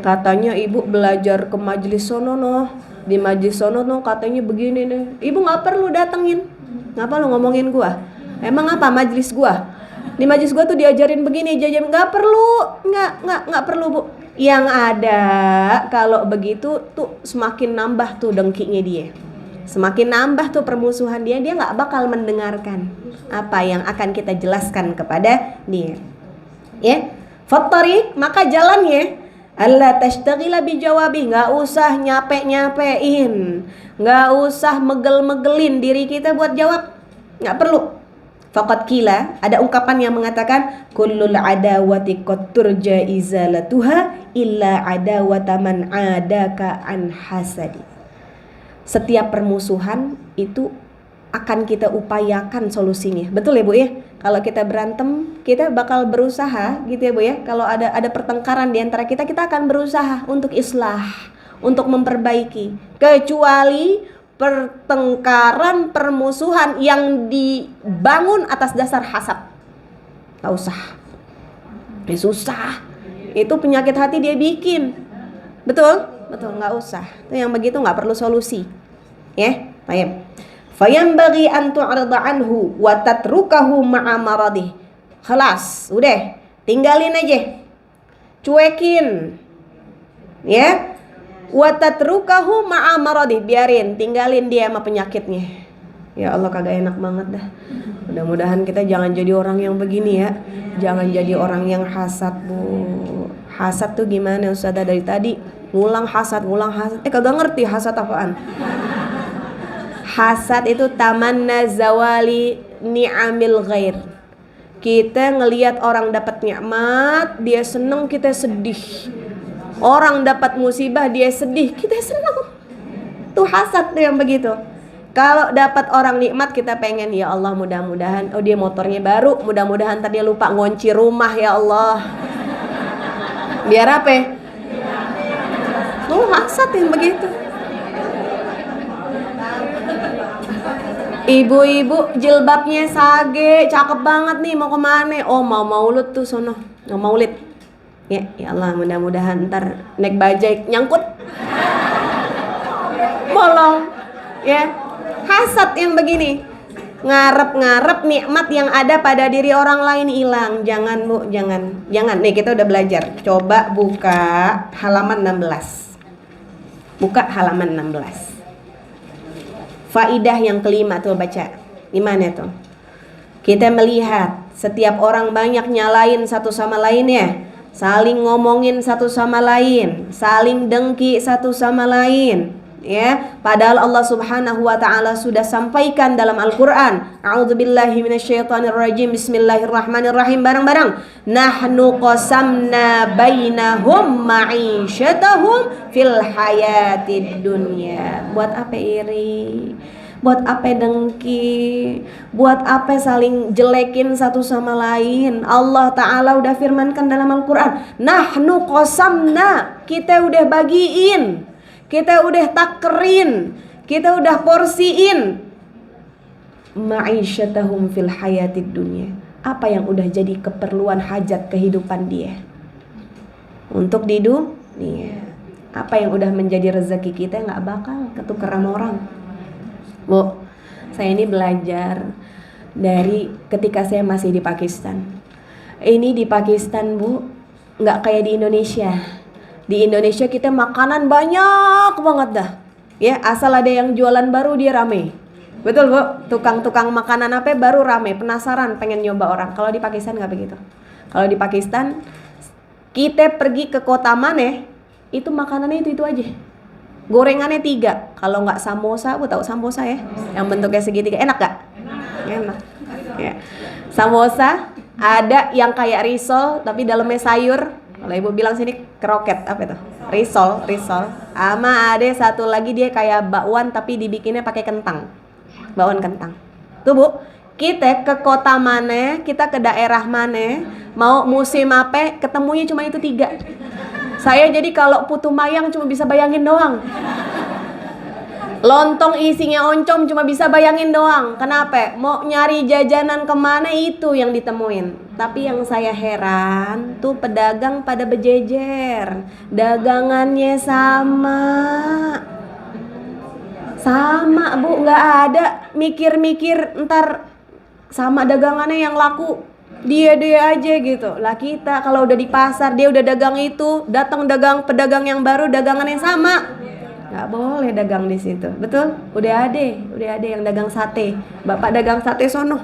Katanya ibu belajar ke majelis sono noh, di majelis sono noh katanya begini nih. Ibu nggak perlu datengin. Ngapa lu ngomongin gua? Emang apa majelis gua? Di majelis gue tuh diajarin begini, jajan nggak perlu Bu. Yang ada kalau begitu tuh semakin nambah tuh dengkinya dia, semakin nambah tuh permusuhan dia nggak bakal mendengarkan apa yang akan kita jelaskan kepada dia. Ya, fattariq, maka jalannya alla tashtagila bijawabi, nggak usah nyapein, nggak usah megel-megelin diri kita buat jawab, nggak perlu. Faqad kila, ada ungkapan yang mengatakan kullul adawati qad turja izalatuha illa adawata man adaka an hasadi. Setiap permusuhan itu akan kita upayakan solusinya. Betul ya Bu ya? Kalau kita berantem, kita bakal berusaha gitu ya Bu ya. Kalau ada pertengkaran di antara kita akan berusaha untuk islah, untuk memperbaiki. Kecuali pertengkaran, permusuhan yang dibangun atas dasar hasad, gak usah. Susah. Itu penyakit hati dia bikin. Betul, gak usah. Itu yang begitu gak perlu solusi. Ya, baik. Fayambaghi an tu'rida anhu wa tatrukahu ma'a maradih. Khalas, udah, tinggalin aja. Cuekin. Ya. Wa tatrukahu ma'a maradih, biarin, tinggalin dia sama penyakitnya. Ya Allah, kagak enak banget dah. Mudah-mudahan kita jangan jadi orang yang begini ya. Jangan jadi orang yang hasad Bu. Hasad tuh gimana Ustazah dari tadi? Ngulang hasad. Kagak ngerti hasad apaan. Hasad itu tamanna zawali ni'amil ghair. Kita ngelihat orang dapat nikmat, dia seneng, kita sedih. Orang dapat musibah, dia sedih, kita senang. Tuh hasad tuh yang begitu. Kalau dapat orang nikmat, kita pengen, ya Allah mudah-mudahan, oh dia motornya baru, mudah-mudahan tadi lupa ngunci rumah, ya Allah. Biar apa? Tuh hasad yang begitu. Ibu-ibu jilbabnya sage, cakep banget nih, mau kemana? Oh mau maulid tuh sono, mau maulid. Ya Allah, mudah-mudahan ntar naik bajai nyangkut, bolong. Ya, hasad yang begini, ngarep nikmat yang ada pada diri orang lain hilang. Jangan Bu, jangan. Nih kita udah belajar. Coba buka halaman 16. Buka halaman 16. Faidah yang kelima tuh baca. Gimana tuh? Kita melihat setiap orang banyak nyalain satu sama lainnya, saling ngomongin satu sama lain, saling dengki satu sama lain, ya. Padahal Allah Subhanahu wa taala sudah sampaikan dalam Al-Qur'an, a'udzubillahi minasyaitonirrajim, bismillahirrahmanirrahim, bareng-bareng. Nahnu qasamna bainahum ma'isyatahum fil hayatid dunya. Buat apa iri? Buat apa dengki? Buat apa saling jelekin satu sama lain? Allah Ta'ala udah firmankan dalam Al-Quran, nahnu qasamna, kita udah bagiin, kita udah takrin, kita udah porsiin ma'isyatahum fil hayatid dunya. Apa yang udah jadi keperluan hajat kehidupan dia untuk di dunia. Apa yang udah menjadi rezeki kita gak bakal ketukar sama orang. Bu, saya ini belajar dari ketika saya masih di Pakistan. Ini di Pakistan Bu, gak kayak di Indonesia. Di Indonesia kita makanan banyak banget dah. Ya, asal ada yang jualan baru dia rame. Betul Bu, tukang-tukang makanan apa baru rame, penasaran, pengen nyoba orang. Kalau di Pakistan gak begitu. Kalau di Pakistan, kita pergi ke kota mana, itu makanannya itu aja. Gorengannya 3, kalau nggak samosa, Bu tahu samosa ya, yang bentuknya segitiga, enak gak? Enak. Ya. Samosa ada yang kayak risol tapi dalamnya sayur. Kalau Ibu bilang sini kroket, apa itu? Risol. Ama ada satu lagi dia kayak bakwan tapi dibikinnya pakai kentang, bakwan kentang. Tuh Bu, kita ke kota mana, kita ke daerah mana, mau musim apa, ketemunya cuma itu 3. Saya jadi kalau putu mayang cuma bisa bayangin doang. Lontong isinya oncom cuma bisa bayangin doang. Kenapa? Mau nyari jajanan kemana itu yang ditemuin. Tapi yang saya heran tuh pedagang pada bejejer, dagangannya sama Bu, nggak ada mikir-mikir ntar sama dagangannya yang laku Dia aja gitu. Lah kita kalau udah di pasar, dia udah dagang itu, datang pedagang yang baru, dagangan yang sama, nggak boleh dagang di situ. Betul? Udah ada yang dagang sate. Bapak dagang sate sono.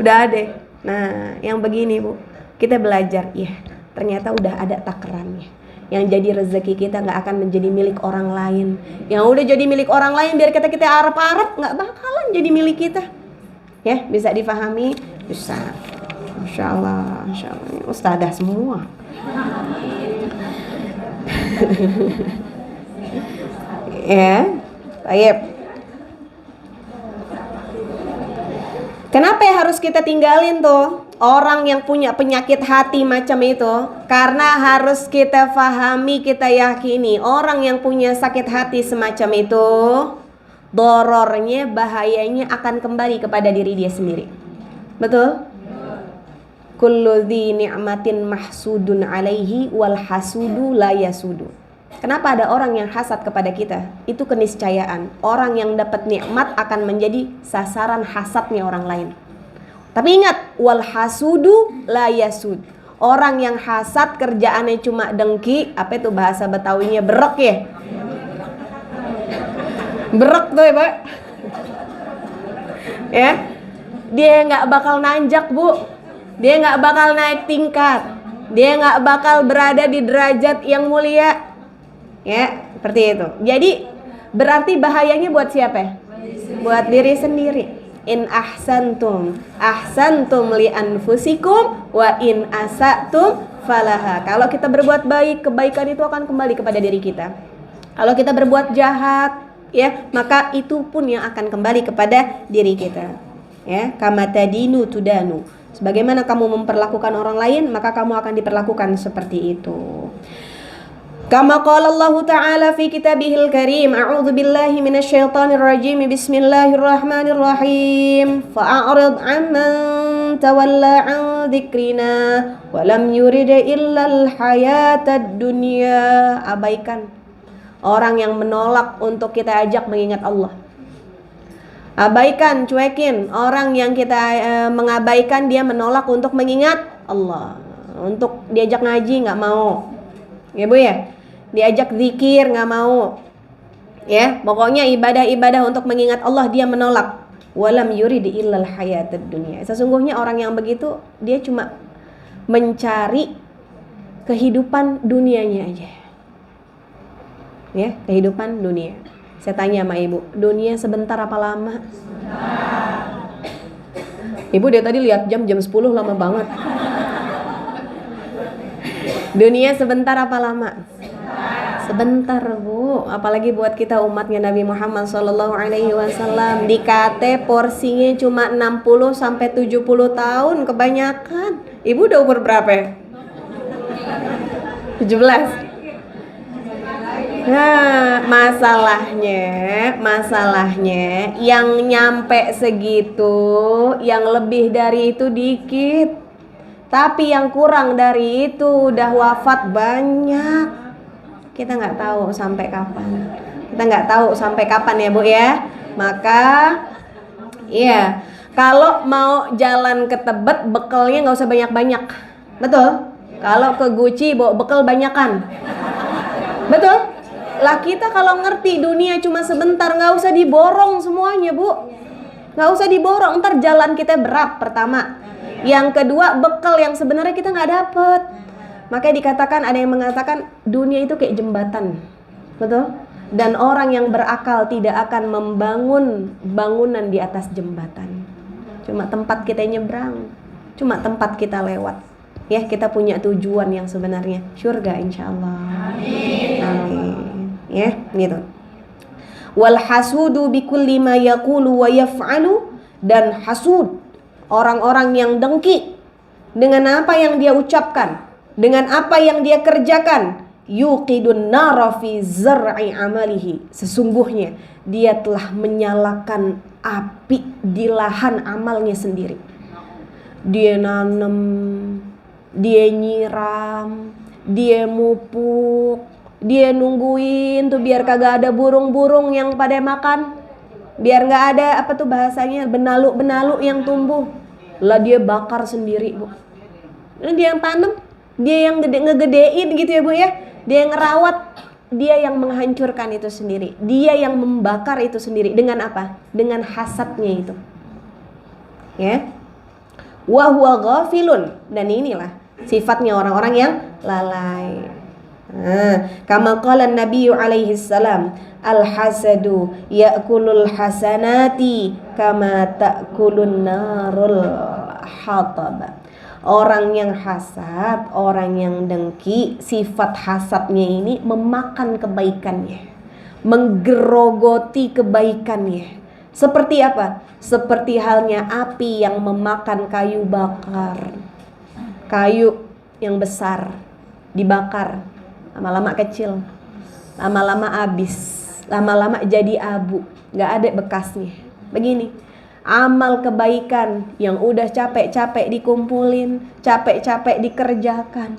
Udah ada. Nah, yang begini Bu, kita belajar. Ya, ternyata udah ada takarannya. Yang jadi rezeki kita nggak akan menjadi milik orang lain. Yang udah jadi milik orang lain, biar kita arep-arep, nggak bakalan jadi milik kita. Ya, bisa difahami? Bisa. Masya Allah. Ini ustadzah semua. Ya, baik. Kenapa ya harus kita tinggalin tuh orang yang punya penyakit hati macam itu? Karena harus kita fahami, kita yakini orang yang punya sakit hati semacam itu, dorornya, bahayanya akan kembali kepada diri dia sendiri. Betul? Kullu dzi ni'matin mahsudun alaihi wal hasudu la yasudu. Kenapa ada orang yang hasad kepada kita? Itu keniscayaan. Orang yang dapat nikmat akan menjadi sasaran hasadnya orang lain. Tapi ingat, wal hasudu la yasud. Orang yang hasad kerjaannya cuma dengki, apa itu bahasa Betawinya, berek ya? Berek tuh ya, Pak. Ya. Dia nggak bakal nanjak, Bu. Dia nggak bakal naik tingkat. Dia nggak bakal berada di derajat yang mulia. Ya, seperti itu. Jadi berarti bahayanya buat siapa? Buat diri sendiri. In ahsantum li anfusikum wa in asatum falaha. Kalau kita berbuat baik, kebaikan itu akan kembali kepada diri kita. Kalau kita berbuat jahat, ya, maka itu pun yang akan kembali kepada diri kita. Ya, kama tadinu tudanu. Sebagaimana kamu memperlakukan orang lain, maka kamu akan diperlakukan seperti itu. Kama qala Allah Ta'ala fi kitabihil karim, a'udzu billahi minasyaitonir rajim, bismillahirrahmanirrahim, fa'arid 'amman tawalla 'an dzikrina wa lam yurid illa al-hayatad dunya. Abaikan orang yang menolak untuk kita ajak mengingat Allah. Abaikan, cuekin orang yang kita mengabaikan, dia menolak untuk mengingat Allah. Untuk diajak ngaji nggak mau, ya Bu ya. Diajak zikir nggak mau, ya. Pokoknya ibadah-ibadah untuk mengingat Allah dia menolak. Walam yurid illal hayatad dunya. Sesungguhnya orang yang begitu dia cuma mencari kehidupan dunianya aja. Ya, kehidupan dunia. Saya tanya sama Ibu, dunia sebentar apa lama? Ibu dia tadi lihat jam 10 lama banget. Dunia sebentar apa lama? Sebentar Bu, apalagi buat kita umatnya Nabi Muhammad SAW. Dikate porsinya cuma 60 sampai 70 tahun kebanyakan. Ibu udah umur berapa? 17. Nah, masalahnya yang nyampe segitu, yang lebih dari itu dikit. Tapi yang kurang dari itu udah wafat banyak. Kita nggak tahu sampai kapan. Ya Bu ya. Maka iya, kalau mau jalan ke Tebet, bekalnya nggak usah banyak-banyak. Betul? Kalau ke Gucci bawa bekal banyakan. Betul? Lah kita kalau ngerti dunia cuma sebentar, nggak usah diborong semuanya Bu. Nggak usah diborong, ntar jalan kita berat pertama. Yang kedua, bekal yang sebenarnya kita nggak dapet. Makanya dikatakan, ada yang mengatakan dunia itu kayak jembatan. Betul? Dan orang yang berakal tidak akan membangun bangunan di atas jembatan. Cuma tempat kita nyebrang, cuma tempat kita lewat. Ya, kita punya tujuan yang sebenarnya surga insyaallah. Amin. Ya, gitu. Wal hasudu bikulli ma yaqulu wa yaf'alu, dan hasud, orang-orang yang dengki dengan apa yang dia ucapkan, dengan apa yang dia kerjakan. Yuqidun nara fi zar'i amalihi, sesungguhnya dia telah menyalakan api di lahan amalnya sendiri. Dia nanam, dia nyiram, dia mupuk, dia nungguin tuh biar kagak ada burung-burung yang pada makan, biar nggak ada apa tuh bahasanya, benalu-benalu yang tumbuh. Lah dia bakar sendiri, Bu. Ini dia yang tanam, dia yang ngegedein gitu ya, Bu ya. Dia yang ngerawat, dia yang menghancurkan itu sendiri. Dia yang membakar itu sendiri. Dengan apa? Dengan hasadnya itu. Ya. Wa huwa ghafilun. Dan inilah sifatnya orang-orang yang lalai. Kama qala Nabi alaihi salam, al-hasadu ya'kulul hasanati kama ta'kulun narul hatab. Orang yang hasad, orang yang dengki, sifat hasadnya ini memakan kebaikannya, menggerogoti kebaikannya. Seperti apa? Seperti halnya api yang memakan kayu bakar. Kayu yang besar dibakar, lama-lama kecil, lama-lama habis, lama-lama jadi abu, gak ada bekasnya. Begini, amal kebaikan yang udah capek-capek dikumpulin, capek-capek dikerjakan,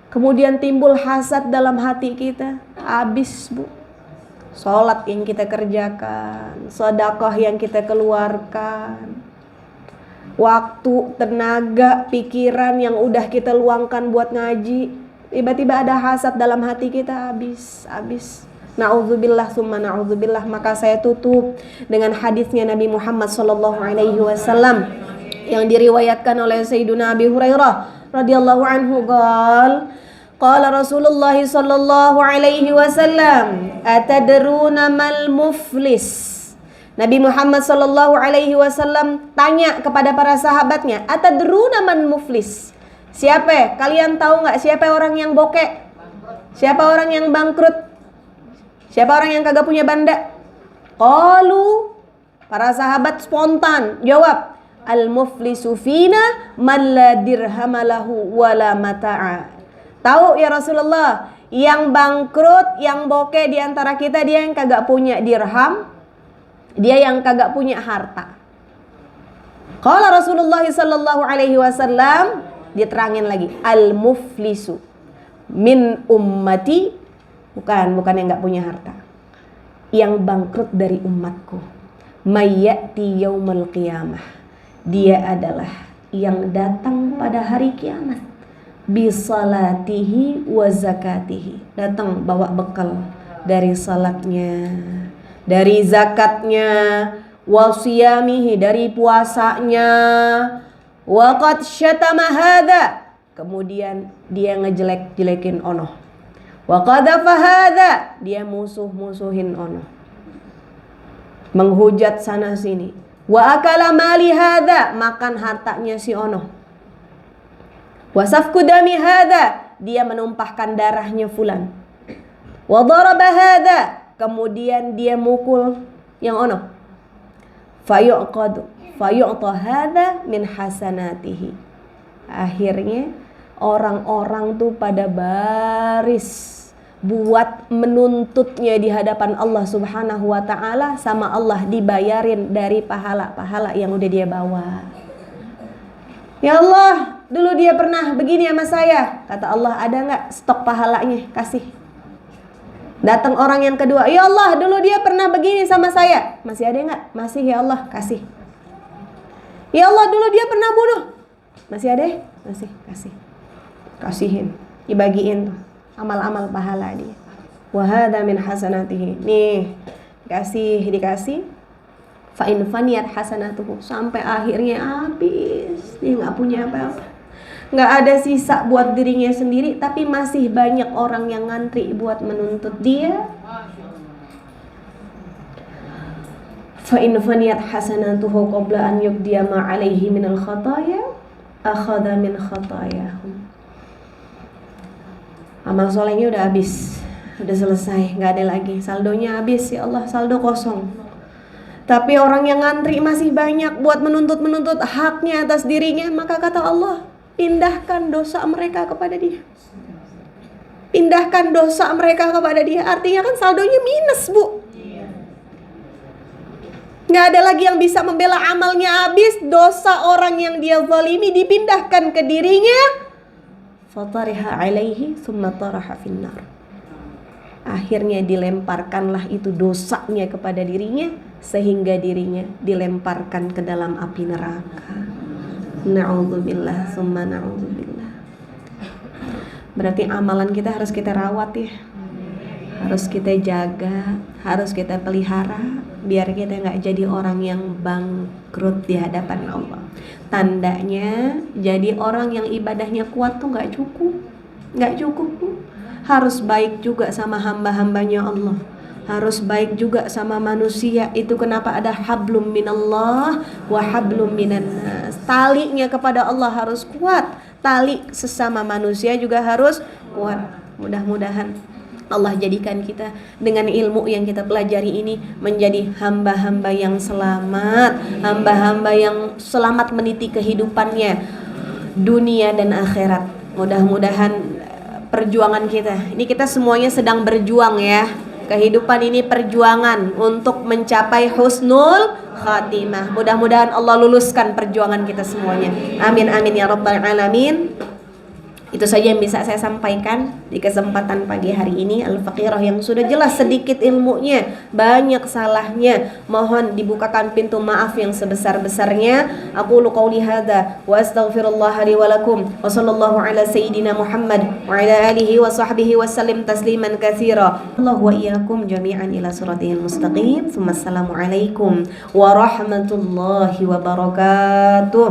kemudian timbul hasad dalam hati kita, habis, Bu. Sholat yang kita kerjakan, sedekah yang kita keluarkan, waktu, tenaga, pikiran yang udah kita luangkan buat ngaji, tiba-tiba ada hasad dalam hati kita, habis. Na'udzubillah summa na'udzubillah. Maka saya tutup dengan hadisnya Nabi Muhammad SAW yang diriwayatkan oleh Sayyiduna Abi Hurairah radhiyallahu anhu, qala Rasulullah sallallahu alaihi wasallam, atadruna mal muflis. Nabi Muhammad sallallahu alaihi wasallam tanya kepada para sahabatnya, atadruna man muflis? Siapa? Kalian tahu nggak siapa orang yang bokek? Siapa orang yang bangkrut? Siapa orang yang kagak punya banda? Qalu, para sahabat spontan jawab, al-muflisu fina man la dirhamalahu wala mata'a. Tahu ya Rasulullah, yang bangkrut, yang bokeh di antara kita dia yang kagak punya dirham, dia yang kagak punya harta. Qala Rasulullah sallallahu alaihi wasallam, diterangin lagi, al-muflisu min ummati, bukan yang enggak punya harta, yang bangkrut dari umatku, mayyati yaumul qiyamah, dia adalah yang datang pada hari kiamat, bisalatihi wa zakatihi, datang bawa bekal dari salatnya, dari zakatnya, wa siyamihi, dari puasanya, wa qad syatama hadza, kemudian dia ngejelek-jelekin ono, wa qadhafa hadza, dia musuhin ono, menghujat sana sini, wa akala mali hadza, makan hartanya si ono, wa safku dami hadza, dia menumpahkan darahnya fulan, wa daraba hadza, kemudian dia mukul yang ono, fayu'ta hadza min hasanatihi. Akhirnya orang-orang tuh pada baris buat menuntutnya di hadapan Allah Subhanahu wa taala, sama Allah dibayarin dari pahala-pahala yang udah dia bawa. Ya Allah, dulu dia pernah begini sama saya. Kata Allah, ada nggak stok pahalanya? Kasih. Datang orang yang kedua, ya Allah, dulu dia pernah begini sama saya. Masih ada nggak? Masih ya Allah, kasih. Ya Allah, dulu dia pernah bunuh. Masih ada? Masih, kasih. Kasihin, dibagiin tuh amal-amal pahala dia. Wa hadza min hasanatihi. Nih, dikasih. Fa in faniyat hasanatuhu, sampai akhirnya habis, dia nggak punya apa-apa, nggak ada sisa buat dirinya sendiri, tapi masih banyak orang yang ngantri buat menuntut dia. Fa in faniyat hasanatuhu qabla an yuqdiya ma alaihi minal khataya akhadha min khatayahum. Amal solehnya udah habis, udah selesai, nggak ada lagi, saldonya habis, ya Allah, saldo kosong. Tapi orang yang ngantri masih banyak buat menuntut haknya atas dirinya. Maka kata Allah, pindahkan dosa mereka kepada dia. Pindahkan dosa mereka kepada dia. Artinya kan saldonya minus, Bu. Nggak ada lagi yang bisa membela, amalnya habis. Dosa orang yang dia zalimi dipindahkan ke dirinya. Fatariha alaihi summa taraha finnar. Akhirnya dilemparkanlah itu dosanya kepada dirinya, sehingga dirinya dilemparkan ke dalam api neraka. Na'udzubillah, summa na'udzubillah. Berarti amalan kita harus kita rawat ya. Harus kita jaga, harus kita pelihara biar kita nggak jadi orang yang bangkrut di hadapan Allah. Tandanya jadi orang yang ibadahnya kuat tuh nggak cukup Bu. Harus baik juga sama hamba-hambanya Allah, harus baik juga sama manusia. Itu kenapa ada hablum minallah wa hablum minan nas. Talinya kepada Allah harus kuat, tali sesama manusia juga harus kuat. Mudah-mudahan Allah jadikan kita dengan ilmu yang kita pelajari ini menjadi hamba-hamba yang selamat, hamba-hamba yang selamat meniti kehidupannya dunia dan akhirat. Mudah-mudahan perjuangan kita, ini kita semuanya sedang berjuang ya. Kehidupan ini perjuangan untuk mencapai husnul khatimah. Mudah-mudahan Allah luluskan perjuangan kita semuanya. Amin amin ya rabbal alamin. Itu saja yang bisa saya sampaikan di kesempatan pagi hari ini. Al-Faqirah yang sudah jelas sedikit ilmunya, banyak salahnya, mohon dibukakan pintu maaf yang sebesar-besarnya. Aqulu qouli hadza wa astaghfirullah li wa lakum wa sallallahu ala sayyidina Muhammad wa ala alihi wa sahbihi wa sallim tasliman katsira. Allahu wa iyyakum jami'an ila siratil mustaqim. Assalamu alaikum warahmatullahi wabarakatuh.